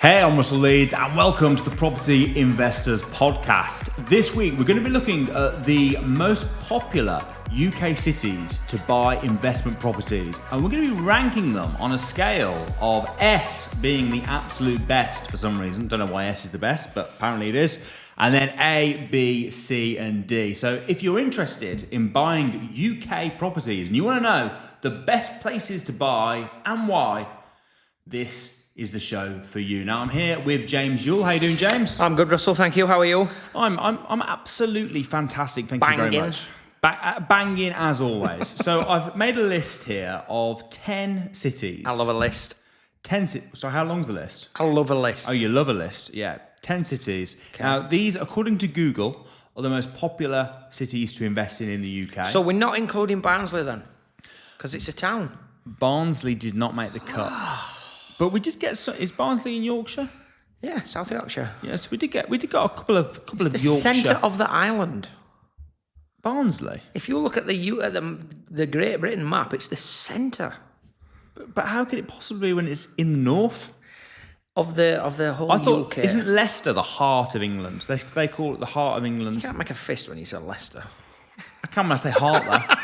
Hey, I'm Russell Leeds and welcome to the Property Investors Podcast. This week we're going to be looking at the most popular UK cities to buy investment properties, and we're going to be ranking them on a scale of S being the absolute best for some reason. Don't know why S is the best, but apparently it is. And then A, B, C and D. So if you're interested in buying UK properties and you want to know the best places to buy and why, this is the show for you. Now I'm here with James Youel. How you doing, James? I'm good, Russell. Thank you. How are you? I'm absolutely fantastic. Thank you very much. Banging as always. So I've made a list here of 10 cities. I love a list. 10 cities. So how long's the list? I love a list. Oh, you love a list? Yeah. 10 cities. Okay. Now these, according to Google, are the most popular cities to invest in the UK. So we're not including Barnsley then? Because it's a town. Barnsley did not make the cut. But we did get some. Is Barnsley in Yorkshire? Yeah, South Yorkshire. Yes, we did get a couple of Yorkshire. The centre of the island. Barnsley. If you look at the Great Britain map, it's the centre. But how could it possibly be when it's in the north of the whole UK? I thought, isn't Leicester the heart of England? They call it the heart of England. You can't make a fist when you say Leicester. I can when I say heart though.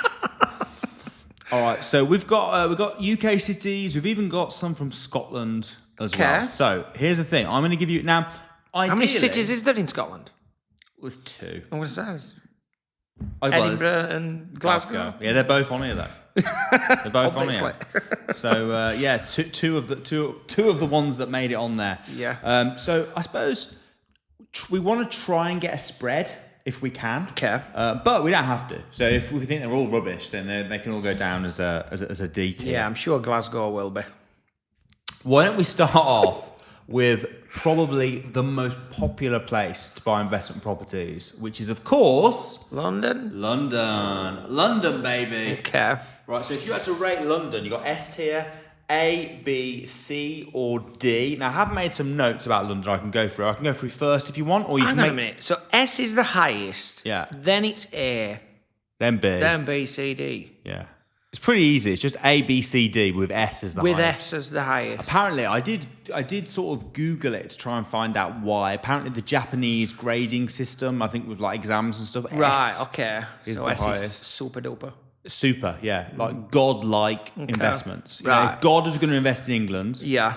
All right, so we've got UK cities. We've even got some from Scotland as well. So here's the thing. I'm going to give you now. Ideally, how many cities is there in Scotland? Well, there's two. And what is that? Edinburgh and Glasgow. Yeah, they're both on here though. They're both on here. So yeah, two of the ones that made it on there. Yeah. So I suppose we want to try and get a spread if we can. Okay. But we don't have to. So if we think they're all rubbish, then they can all go down as a D tier. Yeah, I'm sure Glasgow will be. Why don't we start off with probably the most popular place to buy investment properties, which is, of course, London. London, baby. Okay. Right, so if you had to rate London, you got S tier, A, B, C, or D. Now, I have made some notes about London I can go through. I can go through first if you want, or you Hang can on a minute. So S is the highest. Yeah. Then it's A. Then B. Then B, C, D. Yeah. It's pretty easy. It's just A, B, C, D with S as the highest. With S as the highest. Apparently, I did sort of Google it to try and find out why. Apparently, the Japanese grading system, I think with like exams and stuff, right, S okay. So S is super duper. Super, yeah. Like godlike investments. You right. know, if God was going to invest in England, yeah,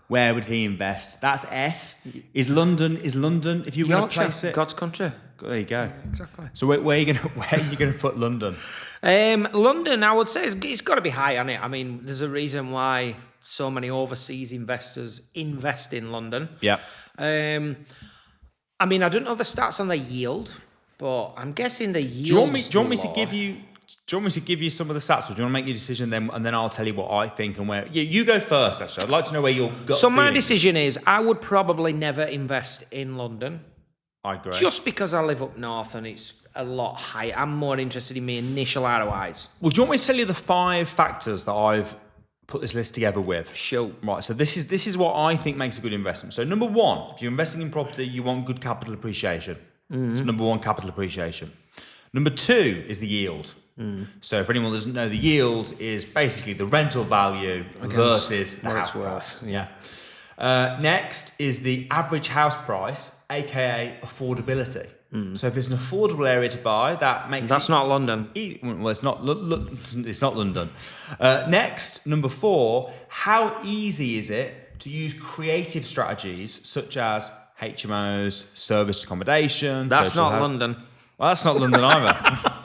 where would he invest? That's S. Is London, if you were going to place it? God's country. There you go. Yeah, exactly. So where are you going to put London? London, I would say it's got to be high on it. I mean, there's a reason why so many overseas investors invest in London. Yeah. I mean, I don't know the stats on the yield, but I'm guessing the yield. Do you want me to give you? Do you want me to give you some of the stats, or do you want to make your decision then, and then I'll tell you what I think and where? You go first, actually. I'd like to know where your gut So my feeling decision is I would probably never invest in London. I agree. Just because I live up north and it's a lot higher. I'm more interested in my initial ROIs. Well, do you want me to tell you the 5 factors that I've put this list together with? Sure. Right, so this is what I think makes a good investment. So number 1, if you're investing in property, you want good capital appreciation. Mm-hmm. So number 1, capital appreciation. Number 2 is the yield. So for anyone who doesn't know, the yield is basically the rental value versus the house price. Yeah. Next is the average house price, aka affordability. So if it's an affordable area to buy, that's not London. Well, it's not. It's not London. Next, number 4, how easy is it to use creative strategies such as HMOs, service accommodation? That's not London. Well, that's not London either.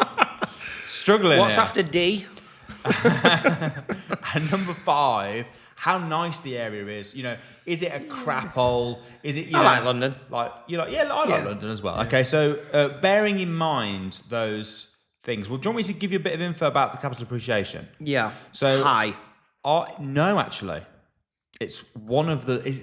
Struggling. What's here. after D? And number 5, how nice the area is. You know, is it a crap hole? Is it? I like London. I like London as well. Yeah. Okay, so bearing in mind those things, well, do you want me to give you a bit of info about the capital appreciation? Yeah. So high. No, actually, it's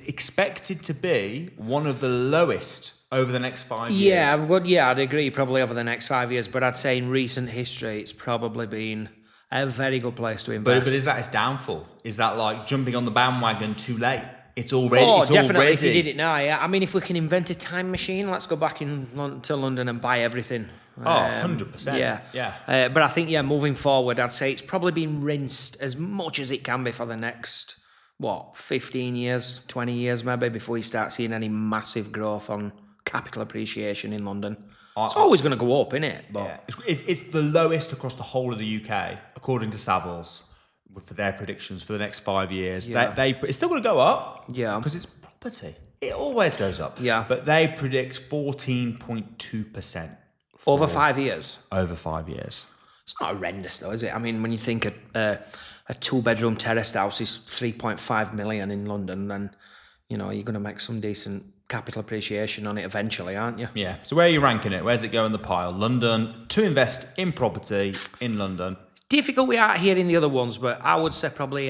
expected to be one of the lowest over the next 5 years. Yeah, I'd agree probably over the next 5 years, but I'd say in recent history, it's probably been a very good place to invest. But is that its downfall? Is that like jumping on the bandwagon too late? It's already. Definitely. If you did it now, yeah. I mean, if we can invent a time machine, let's go back to London and buy everything. 100%. Yeah. But I think, moving forward, I'd say it's probably been rinsed as much as it can be for the next 15 years, 20 years maybe before you start seeing any massive growth on capital appreciation in London. It's always going to go up, innit? But it's the lowest across the whole of the UK, according to Savills, for their predictions for the next 5 years. Yeah. It's still going to go up, because it's property. It always goes up. Yeah. But they predict 14.2% over 5 years. Over 5 years. It's not horrendous though, is it? I mean, when you think a 2-bedroom terraced house is 3.5 million in London, then you're going to make some decent capital appreciation on it eventually, aren't you? Yeah. So where are you ranking it? Where's it go in the pile? London, to invest in property in London. Difficult we are here in the other ones, but I would say probably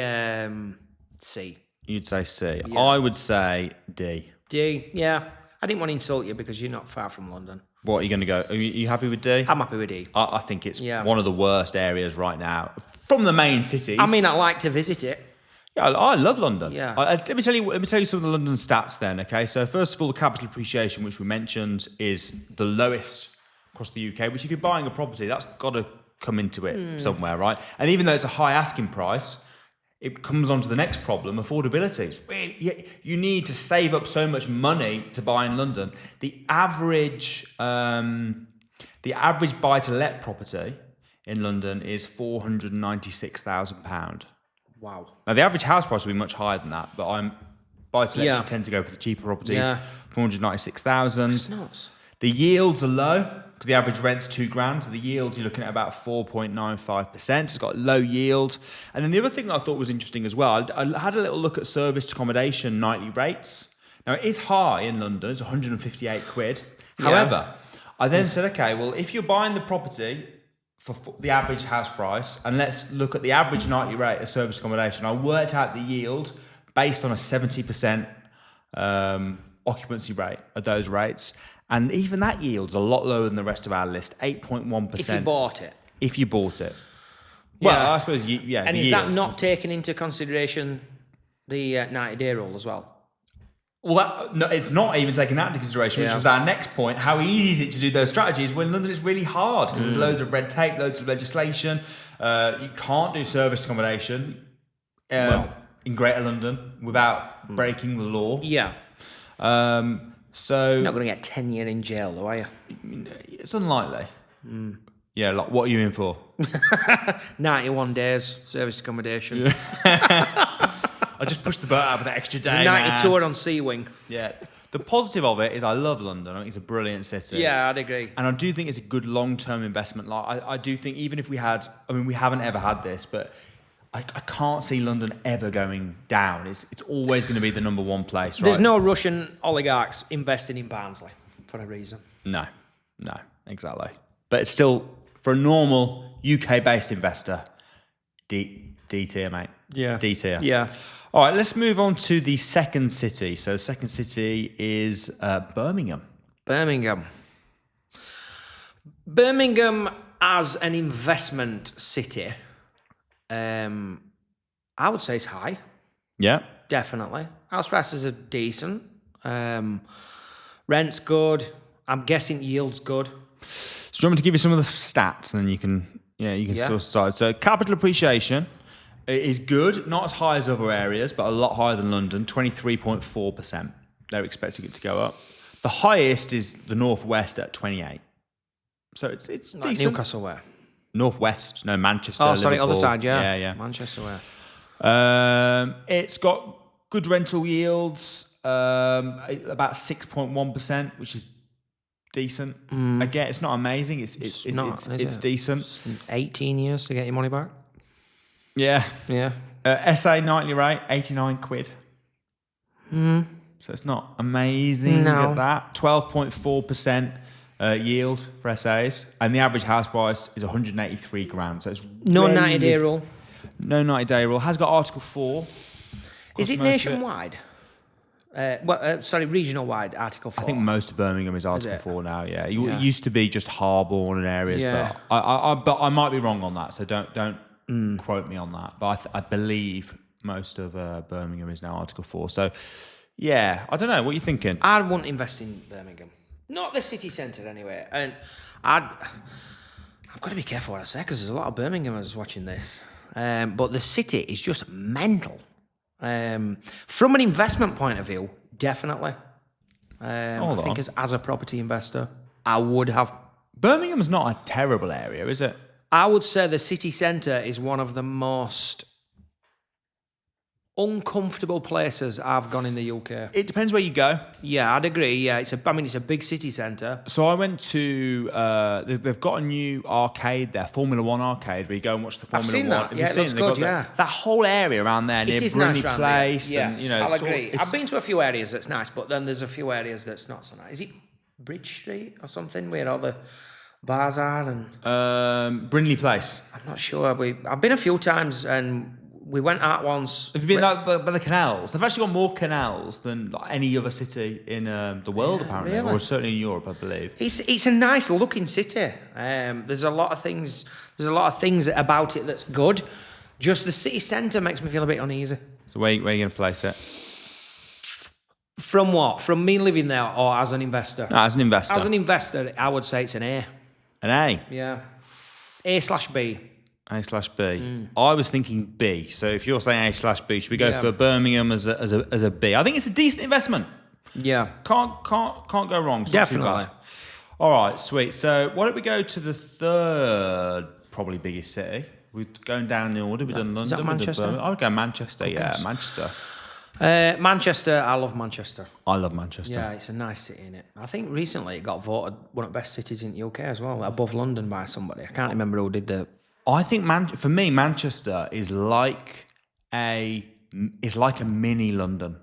C. You'd say C. Yeah. I would say D. D, yeah. I didn't want to insult you because you're not far from London. What are you going to go? Are you happy with D? I'm happy with D. I think it's one of the worst areas right now from the main cities. I mean, I like to visit it. Yeah, I love London. Yeah. Let me tell you some of the London stats then. Okay, so first of all, the capital appreciation, which we mentioned, is the lowest across the UK. Which, if you're buying a property, that's got to come into it somewhere, right? And even though it's a high asking price, it comes on to the next problem: affordability. It's really, you need to save up so much money to buy in London. The average buy-to-let property in London is £496,000. Wow. Now, the average house price will be much higher than that, but buy-to-lets tend to go for the cheaper properties. Yeah. 496,000. That's nuts. The yields are low because the average rent's £2,000. So the yield, you're looking at about 4.95%. It's got low yield. And then the other thing that I thought was interesting as well, I had a little look at serviced accommodation nightly rates. Now, it is high in London. It's 158 quid. Yeah. However, I then said, okay, well, if you're buying the property for the average house price, and let's look at the average nightly rate of serviced accommodation, I worked out the yield based on a 70% occupancy rate at those rates. And even that yield's a lot lower than the rest of our list, 8.1%. If you bought it. If you bought it. Well, Yeah. I suppose, And is that not taking into consideration the 90-day rule as well? Well, no, it's not even taking that into consideration, which was our next point. How easy is it to do those strategies when London is really hard because there's loads of red tape, loads of legislation. You can't do serviced accommodation in Greater London without breaking the law. Yeah. So You're not going to get 10 years in jail, though, are you? It's unlikely. Yeah, like what are you in for? 91 days, service accommodation. Yeah. I just pushed the boat out with that extra day. 90 tour on Sea Wing. Yeah. The positive of it is I love London. I think it's a brilliant city. Yeah, I'd agree. And I do think it's a good long-term investment. Like I do think even if we haven't ever had this, but I can't see London ever going down. It's always going to be the number one place, right? There's no Russian oligarchs investing in Barnsley for a reason. No, exactly. But it's still, for a normal UK-based investor, D tier, mate. Yeah. D tier. Yeah. All right, let's move on to the second city. So the second city is Birmingham. Birmingham as an investment city, I would say it's high. Yeah. Definitely. House prices are decent. Rent's good. I'm guessing yield's good. So do you want me to give you some of the stats and then you can sort of start. So capital appreciation is good, not as high as other areas, but a lot higher than London, 23.4%. They're expecting it to go up. The highest is the Northwest at 28. So it's Like decent. Newcastle where? Northwest, no, Manchester. Oh, sorry, Liverpool. other side, yeah. Yeah. Manchester where? It's got good rental yields, about 6.1%, which is decent. Again, it's not amazing. It's decent. It's 18 years to get your money back. Yeah. Yeah. SA nightly rate, 89 quid. So it's not amazing at that. 12.4% yield for SAs. And the average house price is 183 grand. So it's No 90-day rule. No 90-day rule. Has got Article 4. Is it nationwide? Regional wide, Article 4. I think most of Birmingham is Article 4 now, yeah. It used to be just Harborne and areas, Yeah. but I might be wrong on that, so don't quote me on that. But I believe most of Birmingham is now Article 4. So, yeah, I don't know. What are you thinking? I wouldn't invest in Birmingham. Not the city centre, anyway. And I've got to be careful what I say, because there's a lot of Birminghamers watching this. But the city is just mental. From an investment point of view, definitely. I think on. as a property investor, I would have. Birmingham's not a terrible area, is it? I would say the city centre is one of the most uncomfortable places I've gone in the UK. It depends where you go. Yeah, I'd agree. Yeah, it's a big city centre. So I went to, they've got a new arcade there, Formula One arcade, where you go and watch the Formula seen One. that. Have Yeah, you it seen looks it? They've good, got yeah. that whole area around there near It is Brummy nice round Place. there. And, Yes, you know, I'll it's all- agree. it's- I've been to a few areas that's nice, but then there's a few areas that's not so nice. Is it Bridge Street or something where all the bars are? And Brindley Place. I'm not sure. I've been a few times and we went out once. Have you been by the canals? They've actually got more canals than like any other city in the world, apparently, really? or certainly in Europe, I believe. It's a nice looking city. There's a lot of things. There's a lot of things about it that's good. Just the city centre makes me feel a bit uneasy. So where are you going to place it? From what? From me living there or as an investor? As an investor. As an investor, I would say it's an A. An A? Yeah. A/B. A/B. I was thinking B. So if you're saying A/B, should we go for Birmingham as a B? I think it's a decent investment. Yeah. Can't go wrong. It's not too Definitely. bad. All right, sweet. So why don't we go to the third probably biggest city? We're going down the order. We've done London. Is that we've done Manchester? Birmingham. I would go Manchester. Yeah, Manchester. Manchester, I love Manchester. I love Manchester. Yeah, it's a nice city, innit? I think recently it got voted one of the best cities in the UK as well, above London by somebody. I can't remember who did the. I think for me, Manchester is like a mini London.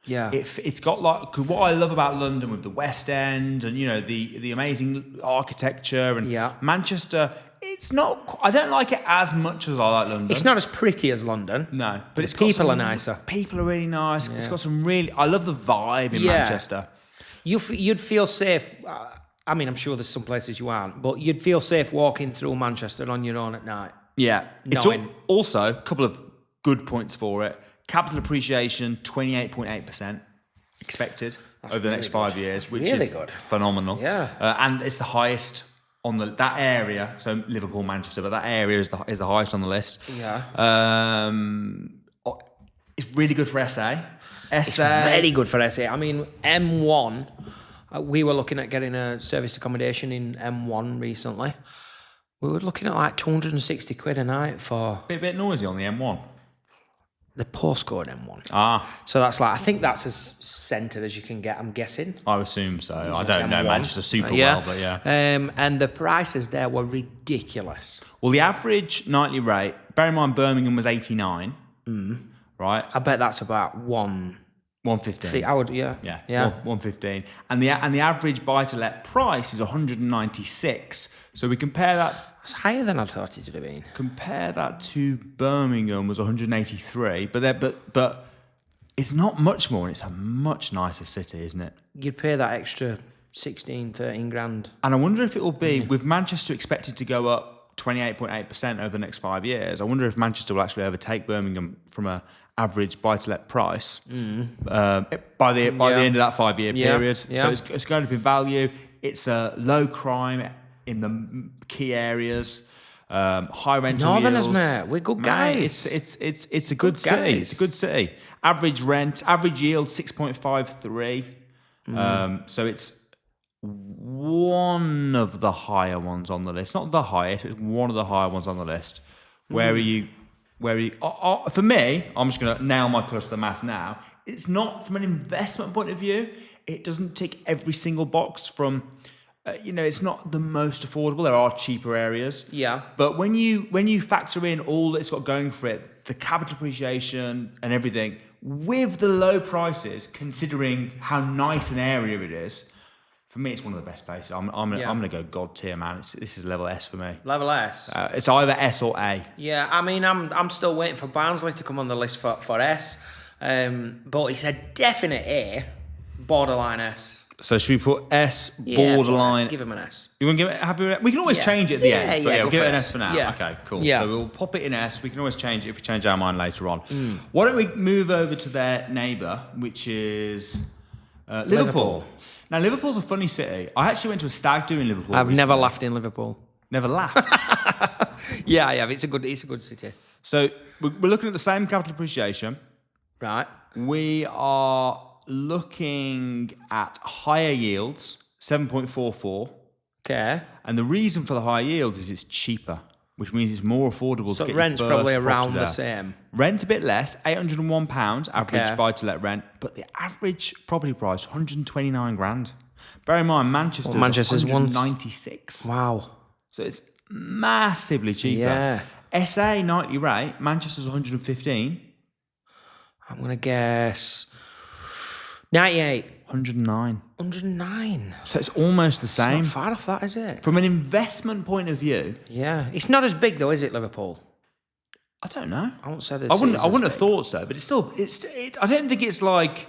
Yeah. It's got like, 'cause what I love about London with the West End and, you know, the amazing architecture and Manchester, it's not, I don't like it as much as I like London. It's not as pretty as London. No, but it's people are nicer. People are really nice. Yeah. It's got some really, I love the vibe in Manchester. You'd feel safe. I mean, I'm sure there's some places you aren't, but you'd feel safe walking through Manchester on your own at night. Yeah. It's also a couple of good points for it. Capital appreciation, 28.8% expected over the next 5 years, which is good. Phenomenal. Yeah. And it's the highest on that area. So Liverpool, Manchester, but that area is the highest on the list. Yeah. It's really good for SA. It's very good for SA. I mean, M1. We were looking at getting a serviced accommodation in M1 recently. We were looking at like 260 quid a night for bit noisy on the M1. The postcode M1. So that's like, I think that's as centred as you can get, I'm guessing. I assume so. I don't know M1. Manchester super well, but yeah. And the prices there were ridiculous. Well, the average nightly rate, bear in mind Birmingham was 89, right? I bet that's about 115. I would, yeah. 115. And the average buy-to-let price is 196. So we compare that. It's higher than I thought it would have been. Compare that to Birmingham was 183, but it's not much more, and it's a much nicer city, isn't it? You'd pay that extra 16, 13 grand. And I wonder if it will be, with Manchester expected to go up 28.8% over the next 5 years, I wonder if Manchester will actually overtake Birmingham from a average buy-to-let price by the end of that 5 year period. So it's going up in value. It's a low crime in the key areas, high rental Northerners, yields. mate, we're good guys. It's a good city. It's a good city. Average yield 6.53. So it's one of the higher ones on the list. Not the highest, it's one of the higher ones on the list. Where are you? For me, I'm just going to nail my close to the mast now. It's not from an investment point of view. It doesn't tick every single box from. It's not the most affordable. There are cheaper areas. Yeah. But when you factor in all that it's got going for it, the capital appreciation and everything, with the low prices, considering how nice an area it is, for me, it's one of the best places. I'm gonna go God tier, man. This is level S for me. Level S. It's either S or A. Yeah, I mean, I'm still waiting for Barnsley to come on the list for S, but it's a definite A, borderline S. So should we put S, borderline? Give him an S. You want to give it happy with it? We can always change it at the end. But we'll give it an S for now. Yeah. Okay, cool. Yeah. So we'll pop it in S. We can always change it if we change our mind later on. Why don't we move over to their neighbour, which is Liverpool. Now, Liverpool's a funny city. I actually went to a stag do in Liverpool. I've never laughed in Liverpool. Never laughed? Yeah, I have. It's a good city. So we're looking at the same capital appreciation. Right. We are looking at higher yields, 7.44. Okay. And the reason for the higher yields is it's cheaper, which means it's more affordable So to get rent's your first probably property around the there. same. Rent's a bit less, £801 average Okay. buy-to-let rent, but the average property price, 129 grand. Bear in mind, Manchester's Manchester's 196. Wow. So it's massively cheaper. Yeah. SA nightly rate, Manchester's 115. I'm going to guess 98. 109. 109. So it's almost the same. It's not far off that, is it? From an investment point of view, Yeah. It's not as big, though, is it, Liverpool? I don't know. I won't say that. I wouldn't have thought so, but it's still. I don't think it's like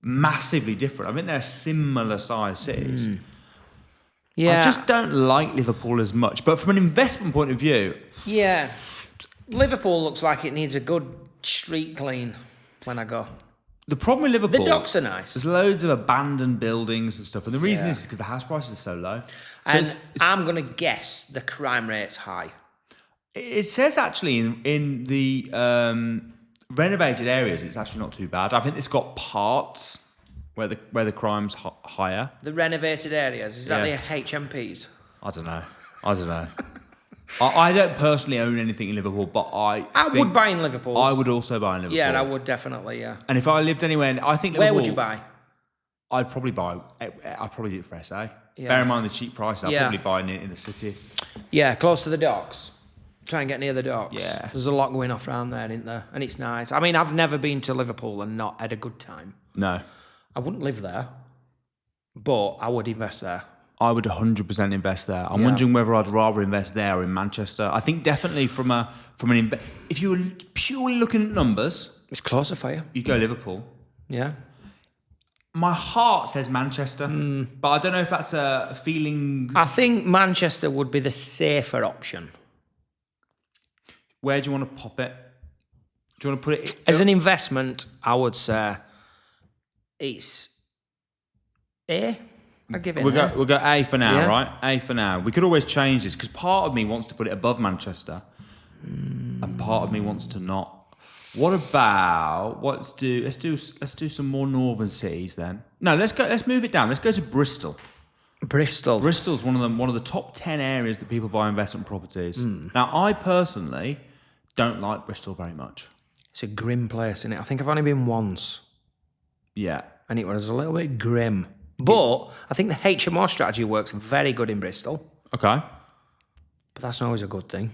massively different. I think they're similar size cities. Yeah. I just don't like Liverpool as much. But from an investment point of view, Yeah. Liverpool looks like it needs a good street clean when I go. the problem with Liverpool, The docks are nice. there's loads of abandoned buildings and stuff, and the reason Yeah. is because the house prices are so low. So And I'm going to guess the crime rate's high. it says actually in the renovated areas, it's actually not too bad. I think it's got parts where the crime's higher. The renovated areas, is that Yeah. the HMPs? I don't know. I don't personally own anything in Liverpool, but I would buy in Liverpool. I would also buy in Liverpool. Yeah, I would definitely, yeah. And if I lived anywhere, I think Liverpool, Where would you buy? I'd probably do it for SA. Yeah. Bear in mind the cheap price. I'd Yeah. probably buy in the city. Yeah, close to the docks. Try and get near the docks. Yeah. There's a lot going off around there, isn't there? And it's nice. I mean, I've never been to Liverpool and not had a good time. No, I wouldn't live there, but I would invest there. I would 100% invest there. I'm Yeah. wondering whether I'd rather invest there or in Manchester. I think definitely if you were purely looking at numbers, It's closer for you. you'd go Liverpool. Yeah. My heart says Manchester, but I don't know if that's a feeling. I think Manchester would be the safer option. Where do you want to pop it? Do you want to put it? As an investment, I would say it's A. I'd give it We'll an A. go A for now, Yeah. right? A for now. We could always change this because part of me wants to put it above Manchester, and part of me wants to not. What about let's do some more northern cities then. No, let's move it down. Let's go to Bristol. Bristol. Bristol's one of the top 10 areas that people buy investment properties. Now, I personally don't like Bristol very much. It's a grim place, isn't it? I think I've only been once, Yeah. and it was a little bit grim. But I think the HMO strategy works very good in Bristol, Okay. but that's not always a good thing.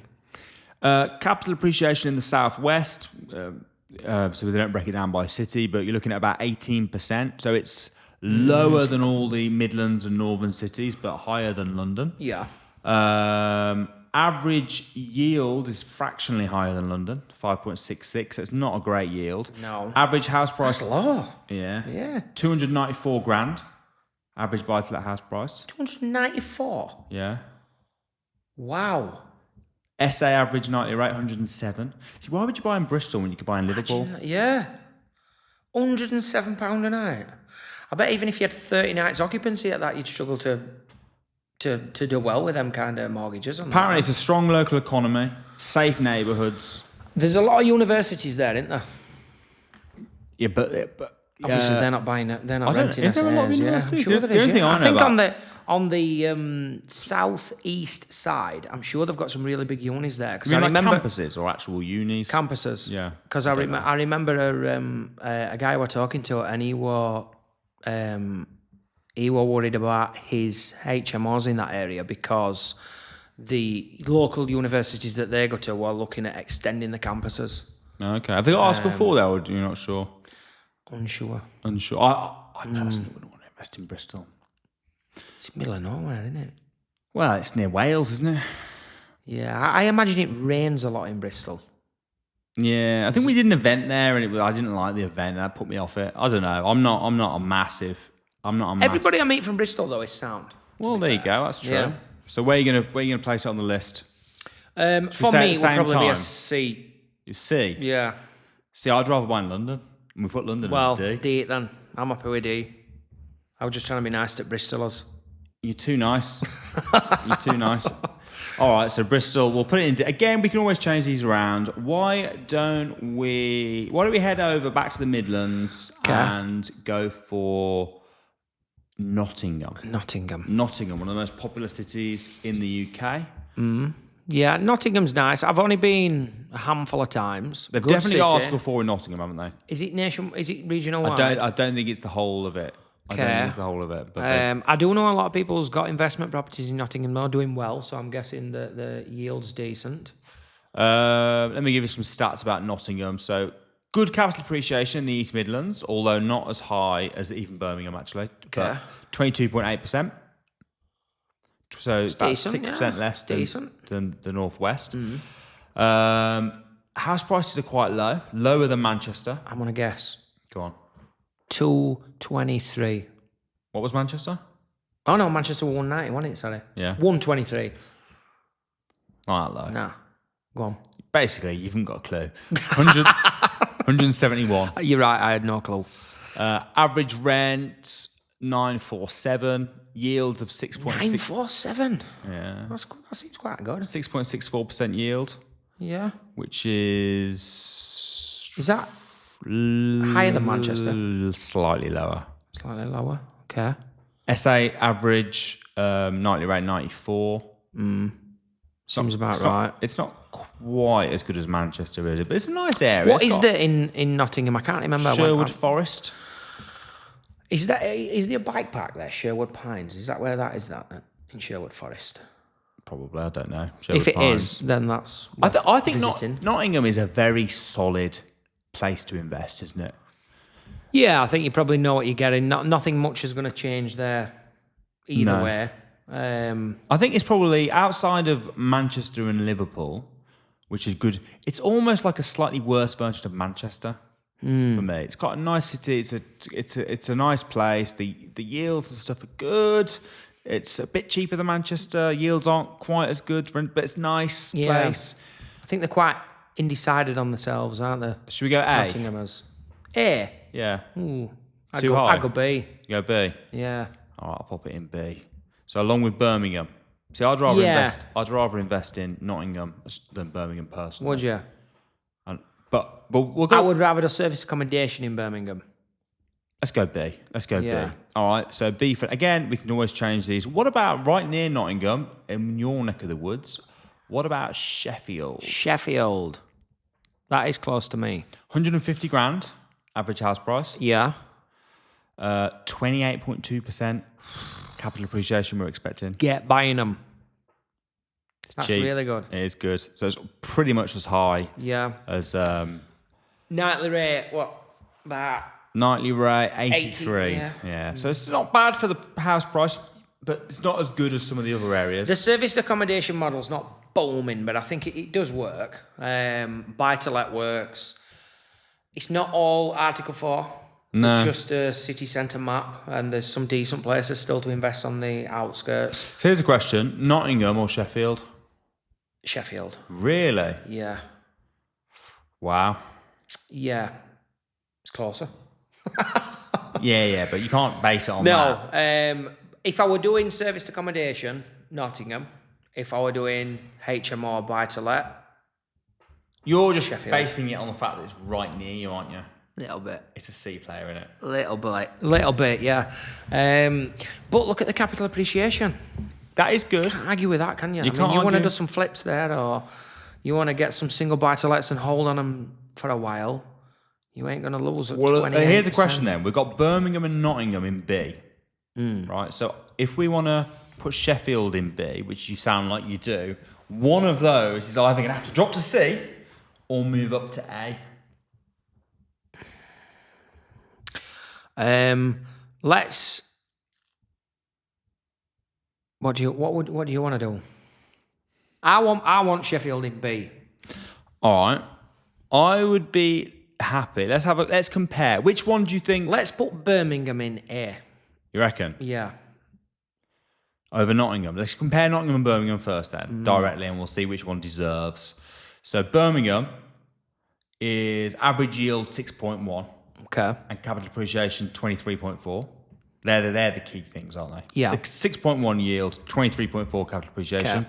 Capital appreciation in the southwest. So they don't break it down by city, but you're looking at about 18%. So it's lower than all the Midlands and northern cities, but higher than London. Yeah. Average yield is fractionally higher than London, 5.66. So it's not a great yield. No. Average house price. That's low. Yeah. Yeah. 294 grand. Average buy-to-let house price. 294. Yeah. Wow. SA average nightly rate 107. See, why would you buy in Bristol when you could buy in Liverpool? Yeah. £107 a night. I bet even if you had 30 nights occupancy at that, you'd struggle to do well with them kind of mortgages. Apparently, it's a strong local economy, safe neighbourhoods. There's a lot of universities there, isn't there? Yeah, but Obviously, they're not buying it. They're not renting is there a lot of SAs, universities? I'm sure The there is, only thing I know think about- on the southeast side, I'm sure they've got some really big unis there. Because I mean, I like remember campuses or actual unis? campuses. Yeah. Because I remember a guy we're talking to, and he were worried about his HMOs in that area because the local universities that they go to were looking at extending the campuses. Okay. Have they got Article 4 there, or are you not sure? Unsure. Unsure. I personally wouldn't want to invest in Bristol. It's middle of nowhere, isn't it? Well, it's near Wales, isn't it? Yeah, I imagine it rains a lot in Bristol. Yeah, I think we did an event there, and I didn't like the event. That put me off it. I don't know. I'm not a massive. Everybody I meet from Bristol though is sound. Well, there you go. That's true. Yeah. So where are you gonna place it on the list? For say me, at it the would same probably be a time? C. You C. Yeah. See, I'd rather buy in London. And we put London Well, as a D. D it then. I'm happy with D. I was just trying to be nice to Bristolers. You're too nice. You're too nice. All right, so Bristol, we'll put it into, again, we can always change these around. Why don't we head over back to the Midlands and go for Nottingham? Nottingham, one of the most popular cities in the UK. Yeah, Nottingham's nice. I've only been a handful of times. They've Good definitely got city. Article 4 in Nottingham, haven't they? Is it regional wide? I don't think it's the whole of it. I don't think it's the whole of it. But I do know a lot of people who's got investment properties in Nottingham though, doing well, so I'm guessing the yield's decent. let me give you some stats about Nottingham. So good capital appreciation in the East Midlands, although not as high as even Birmingham actually. Okay. 22.8%. So It's that's decent, 6% less than the Northwest. House prices are quite lower than Manchester. I'm gonna guess Go on. 223. What was Manchester? Oh no, Manchester 190, wasn't it? Sorry. Yeah. 123. Not that low. Nah. Go on. Basically, you haven't got a clue. 171. You're right, I had no clue. Average rent 947. Yields of 6.6. 947. Yeah. That seems quite good. 6.64% yield, Yeah. which is Is that higher than Manchester? Slightly lower. Slightly lower. Okay. SA average nightly rate 94. Seems about right. It's not quite as good as Manchester, really, but it's a nice area. What is there in Nottingham? I can't remember. Sherwood Forest. Is there a bike park there? Sherwood Pines. Is that where that is? That in Sherwood Forest? Probably, I don't know. If it Pines. is, then that's. I think visiting. Nottingham is a very solid place to invest, isn't it? Yeah, I think you probably know what you're getting. Nothing much is going to change there either way. I think it's probably outside of Manchester and Liverpool, which is good. It's almost like a slightly worse version of Manchester for me. It's got a nice city. It's a nice place. The yields and stuff are good. It's a bit cheaper than Manchester. Yields aren't quite as good, but it's a nice place. I think they're quite undecided on themselves, aren't they? Should we go A? Nottinghamers. A. Yeah. Ooh. Too high? I go B. You go B? Yeah. All right, I'll pop it in B. So along with Birmingham. See, I'd rather invest in Nottingham than Birmingham personally. Would you? But we'll go. I would rather do service accommodation in Birmingham. Let's go B. Yeah. B. All right. So B for again. We can always change these. What about right near Nottingham in your neck of the woods? What about Sheffield? Sheffield. That is close to me. 150 grand average house price. Yeah. 28.2% capital appreciation we're expecting. Get buying them. That's cheap. really good. It is good. So it's pretty much as high Yeah. as Nightly rate, what? About nightly rate 83. 80, Yeah. So it's not bad for the house price, but it's not as good as some of the other areas. the service accommodation model's not booming, but I think it does work. Buy to let works. It's not all Article 4. No. It's just a city centre map, and there's some decent places still to invest on the outskirts. So here's a question: Nottingham or Sheffield? Sheffield. Really? Yeah. Wow. Yeah. It's closer. Yeah, but you can't base it on that. No. If I were doing serviced accommodation, Nottingham. If I were doing HMO buy to let, You're just Sheffield. basing it on the fact that it's right near you, aren't you? little bit. It's a C player, isn't it? Little bit, yeah. But look at the capital appreciation. That is good. Can't argue with that, can you? You can't you want to argue. do some flips there, or you want to get some single buy-to-lets and hold on them for a while. You ain't going to lose at 28%. Here's a question then. We've got Birmingham and Nottingham in B. Right? So if we want to put Sheffield in B, which you sound like you do, one of those is either going to have to drop to C or move up to A. Let's. What do you want to do? I want Sheffield in B. All right. I would be happy. Let's compare. Which one do you think? Let's put Birmingham in A. You reckon? Yeah. Over Nottingham. Let's compare Nottingham and Birmingham first then, directly, and we'll see which one deserves. So Birmingham is average yield 6.1. Okay. And capital appreciation 23.4. They're the key things, aren't they? Yeah. 6.1 yield, 23.4 capital appreciation. Okay.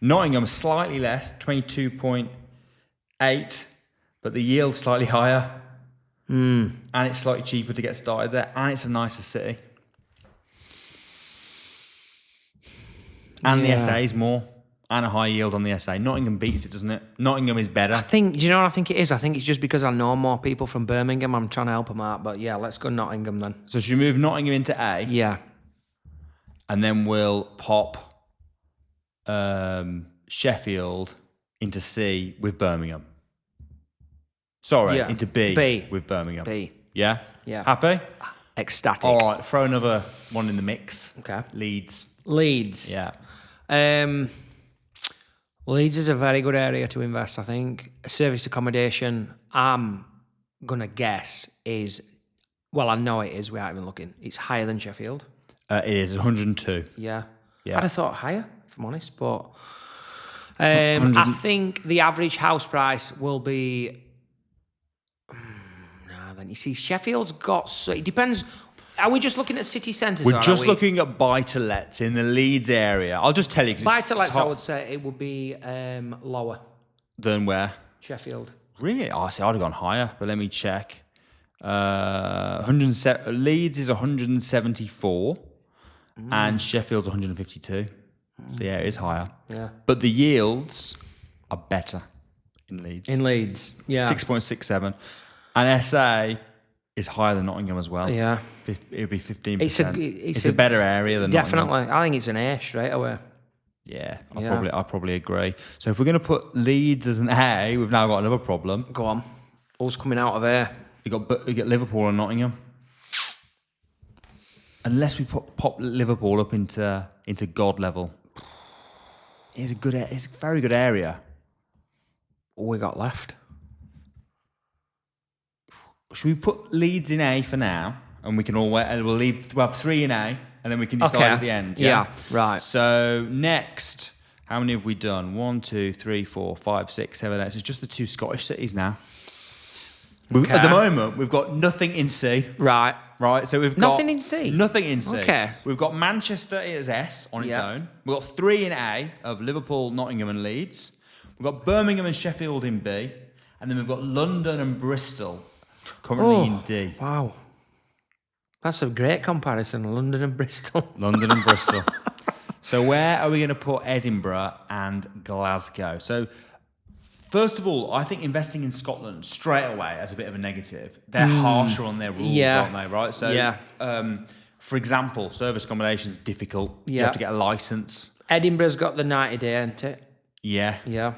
Nottingham slightly less, 22.8, but the yield's slightly higher. And it's slightly cheaper to get started there, and it's a nicer city. And the SA is more, and a high yield on the SA. Nottingham beats it, doesn't it? Nottingham is better. Do you know what I think it is? I think it's just because I know more people from Birmingham. I'm trying to help them out, but yeah, let's go Nottingham then. So should we move Nottingham into A? Yeah. And then we'll pop Sheffield into C with Birmingham. Sorry, into B with Birmingham. B. Yeah? Yeah. Happy? Ecstatic. All right, throw another one in the mix. Okay. Leeds. Yeah. Leeds is a very good area to invest, I think. Serviced accommodation, I'm going to guess is, well, I know it is without even looking. It's higher than Sheffield. It is 102. Yeah. Yeah. I'd have thought higher, if I'm honest, but I think the average house price will be... Then you see, Sheffield's got... So it depends... Are we just looking at city centres? We're just looking at buy-to-lets in the Leeds area. I'll just tell you. Buy-to-lets, I would say it would be lower. Than where? Sheffield. Really? Oh, see, I'd have gone higher, but let me check. 107, Leeds is 174 and Sheffield's 152. So yeah, it is higher. Yeah. But the yields are better in Leeds. Yeah. 6.67. And SA is higher than Nottingham as well. Yeah. It would be 15%. It's a better area than definitely. Nottingham. I think it's an A straight away. Yeah, I probably agree. So if we're going to put Leeds as an A, we've now got another problem. Go on. All's coming out of A. You got Liverpool and Nottingham. Unless we pop Liverpool up into God level, it's a very good area. All we got left. Should we put Leeds in A for now, and we can all wait, and we'll have 3 in A, and then we can decide at the end. Yeah, right. So next, how many have we done? 1, 2, 3, 4, 5, 6, 7, 8. So it's just the 2 Scottish cities now. At the moment, we've got nothing in C. Right. So we've got nothing in C. Nothing in C. Okay. We've got Manchester as S on its own. We've got 3 in A of Liverpool, Nottingham, and Leeds. We've got Birmingham and Sheffield in B, and then we've got London and Bristol currently in D. Wow. That's a great comparison, London and Bristol. London and Bristol. So where are we going to put Edinburgh and Glasgow? So first of all, I think investing in Scotland straight away as a bit of a negative. They're harsher on their rules, aren't they? Right. So, for example, service accommodation is difficult. You have to get a license. Edinburgh's got the 90-day, hasn't it? Yeah.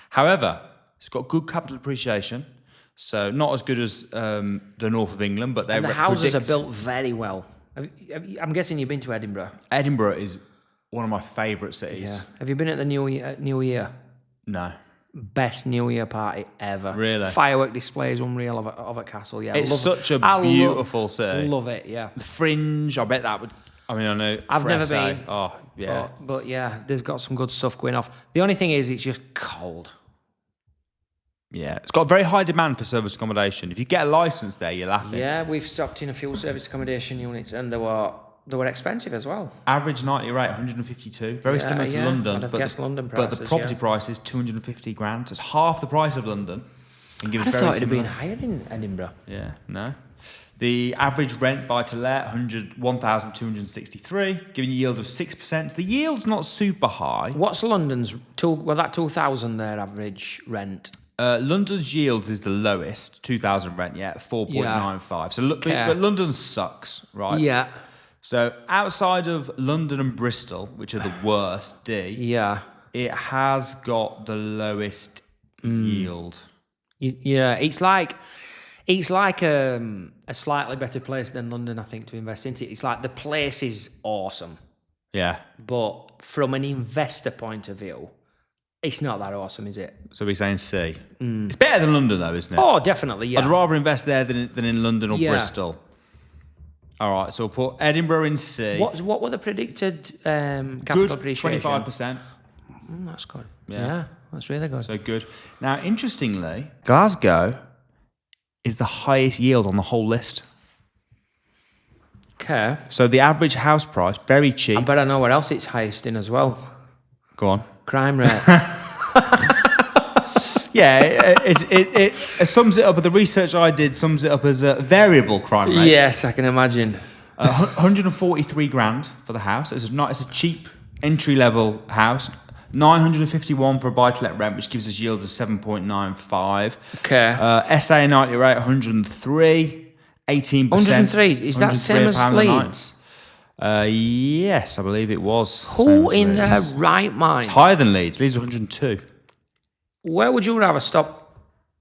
However, it's got good capital appreciation. So not as good as the north of England, but the houses are built very well. I'm guessing you've been to Edinburgh. Edinburgh is one of my favourite cities. Yeah. Have you been at the New Year? No. Best New Year party ever. Really? Firework displays unreal of a castle. Yeah, it's such a beautiful city. Love it. Yeah. The Fringe. I bet that would. I mean, I know. I've never been. Oh yeah. But yeah, they've got some good stuff going off. The only thing is, it's just cold. Yeah, it's got a very high demand for service accommodation. If you get a license there, you're laughing. Yeah, we've stocked in a few service accommodation units, and they were expensive as well. Average nightly rate 152, very similar to London. I'd have guessed London prices. But the property price is 250 grand. So it's half the price of London. I thought it'd have been higher in Edinburgh. Yeah, no. The average rent buy to let 1,263, giving you a yield of 6%. The yield's not super high. What's London's? That 2,000 their average rent. London's yields is the lowest, 2,000 rent, 4.95. So but London sucks, right? Yeah. So outside of London and Bristol, which are the worst, D, it has got the lowest yield. Yeah, it's like a slightly better place than London, I think, to invest into. It's like the place is awesome. Yeah. But from an investor point of view, it's not that awesome, is it? So we're saying C. It's better than London, though, isn't it? Oh, definitely, yeah. I'd rather invest there than in London or Bristol. All right, so we'll put Edinburgh in C. What were the predicted capital appreciation? 25%. That's good. Yeah, that's really good. So good. Now, interestingly, Glasgow is the highest yield on the whole list. Okay. So the average house price, very cheap. I bet I know where else it's highest in as well. Go on. Crime rate. Yeah, it sums it up. But the research I did sums it up as a variable crime rate. Yes, I can imagine. 143 grand for the house. It's a cheap entry level house. 951 for a buy-to-let rent, which gives us yields of 7.95. Okay. SA 90 rate 103, 18%. 103. Is that same as Leeds? Yes, I believe it was. Who in their right mind? It's higher than Leeds. Leeds 102. Where would you rather stop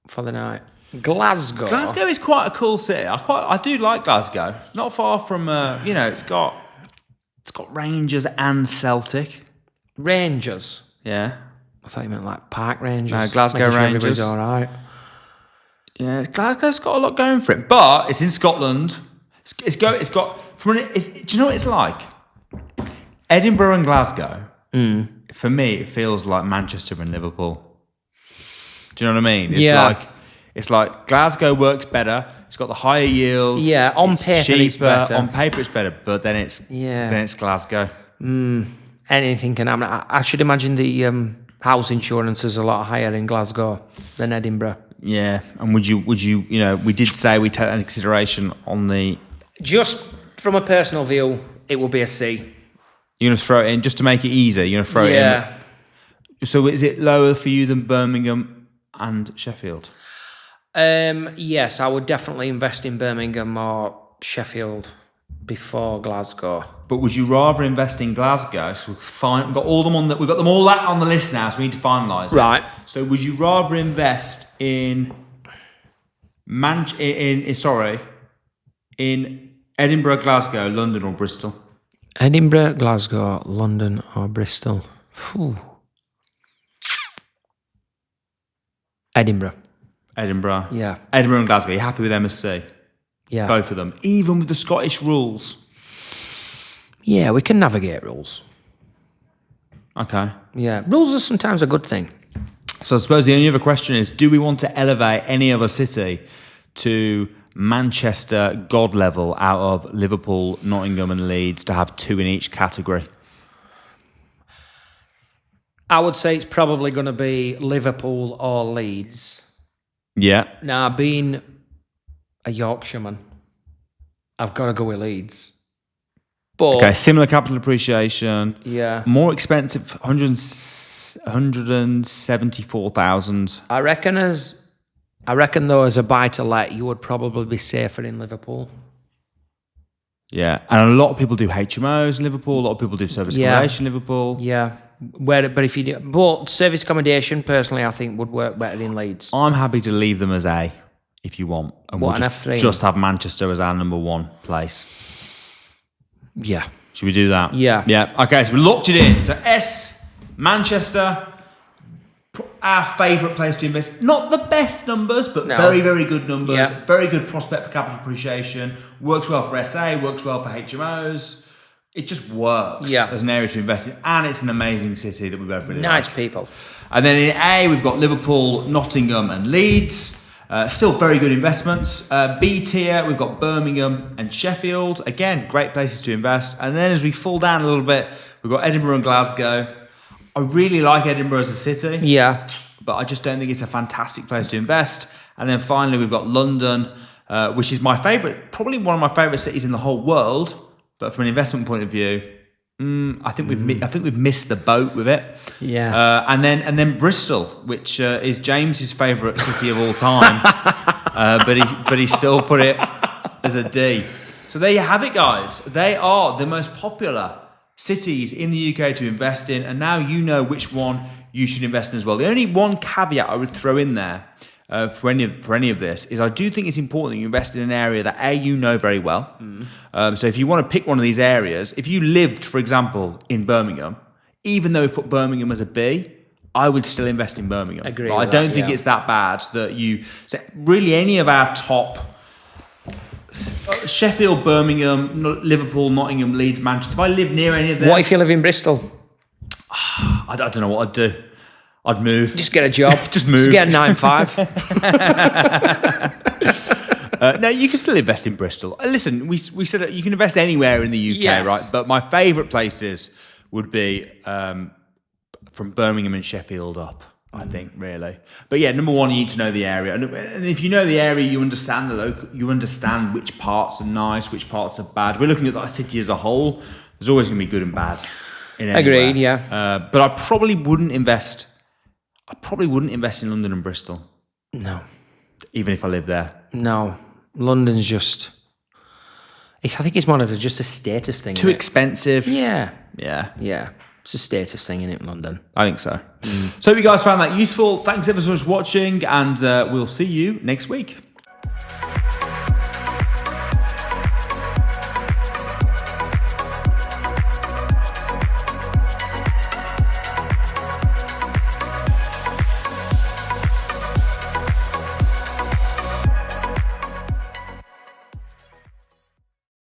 for the night? Glasgow. Glasgow is quite a cool city. I do like Glasgow. Not far from it's got Rangers and Celtic. Rangers. Yeah. I thought you meant like park rangers. No, Glasgow Rangers. All right. Yeah, Glasgow's got a lot going for it, but it's in Scotland. Do you know what it's like? Edinburgh and Glasgow. For me, it feels like Manchester and Liverpool. Do you know what I mean? It's like Glasgow works better. It's got the higher yields. Yeah, on paper cheaper. it's better. On paper it's better, but then it's Glasgow. Anything can happen. I should imagine the house insurance is a lot higher in Glasgow than Edinburgh. Yeah, and would you we did say we take that into consideration on the. Just from a personal view, it will be a C. You're going to throw it in just to make it easier. You're going to throw it in. So is it lower for you than Birmingham and Sheffield? Yes, I would definitely invest in Birmingham or Sheffield before Glasgow. But would you rather invest in Glasgow? So we've got them all that on the list now. So we need to finalise. Right. So would you rather invest in Edinburgh, Glasgow, London, or Bristol? Edinburgh, Glasgow, London, or Bristol? Whew. Edinburgh. Yeah. Edinburgh and Glasgow. You're happy with MSC? Yeah. Both of them. Even with the Scottish rules? Yeah, we can navigate rules. Okay. Yeah, rules are sometimes a good thing. So I suppose the only other question is, do we want to elevate any other city to Manchester God level out of Liverpool, Nottingham and Leeds to have 2 in each category? I would say it's probably going to be Liverpool or Leeds. Yeah. Now, being a Yorkshireman, I've got to go with Leeds. But, okay, similar capital appreciation. Yeah. More expensive, 174,000. I reckon though, as a buy-to-let, you would probably be safer in Liverpool. Yeah, and a lot of people do HMOs in Liverpool. A lot of people do service accommodation in Liverpool. Yeah, but if you do, but service accommodation, personally, I think would work better in Leeds. I'm happy to leave them as A, if you want, and we'll just have Manchester as our number 1 place. Yeah. Should we do that? Yeah. Yeah. Okay, so we locked it in. So S, Manchester, our favourite place to invest. Not the best numbers, but very, very good numbers. Yeah. Very good prospect for capital appreciation. Works well for SA, works well for HMOs. It just works as an area to invest in. And it's an amazing city that we both really like. Nice people. And then in A, we've got Liverpool, Nottingham and Leeds. Still very good investments. B tier, we've got Birmingham and Sheffield. Again, great places to invest. And then as we fall down a little bit, we've got Edinburgh and Glasgow. I really like Edinburgh as a city. Yeah. But I just don't think it's a fantastic place to invest. And then finally, we've got London, which is my favourite, probably one of my favourite cities in the whole world. But from an investment point of view, I think we've missed the boat with it. Yeah. And then Bristol, which is James's favourite city of all time, but he still put it as a D. So there you have it, guys. They are the most popular cities in the UK to invest in, and now you know which one you should invest in as well. The only one caveat I would throw in there for any of this is I do think it's important that you invest in an area that you know very well. So if you want to pick one of these areas, if you lived, for example, in Birmingham, even though we put Birmingham as a B, I would still invest in Birmingham. Agree. But I don't think it's that bad that you. So really, any of our top. Sheffield, Birmingham, Liverpool, Nottingham, Leeds, Manchester. If I live near any of them... What if you live in Bristol? I don't know what I'd do. I'd move. Just get a job. Just move. Just get a 9-5. No, you can still invest in Bristol. Listen, we said that you can invest anywhere in the UK, right? But my favourite places would be from Birmingham and Sheffield up, I think, really. But yeah, number one, you need to know the area. And if you know the area, you understand you understand which parts are nice, which parts are bad. We're looking at the city as a whole. There's always going to be good and bad in anywhere. Agreed, yeah. But I probably wouldn't invest in London and Bristol. No. Even if I live there. No. London's just... I think it's more of just a status thing. Too expensive. Yeah. Yeah. It's a status thing, isn't it, London? I think so. So if you guys found that useful, thanks ever so much for watching, and we'll see you next week.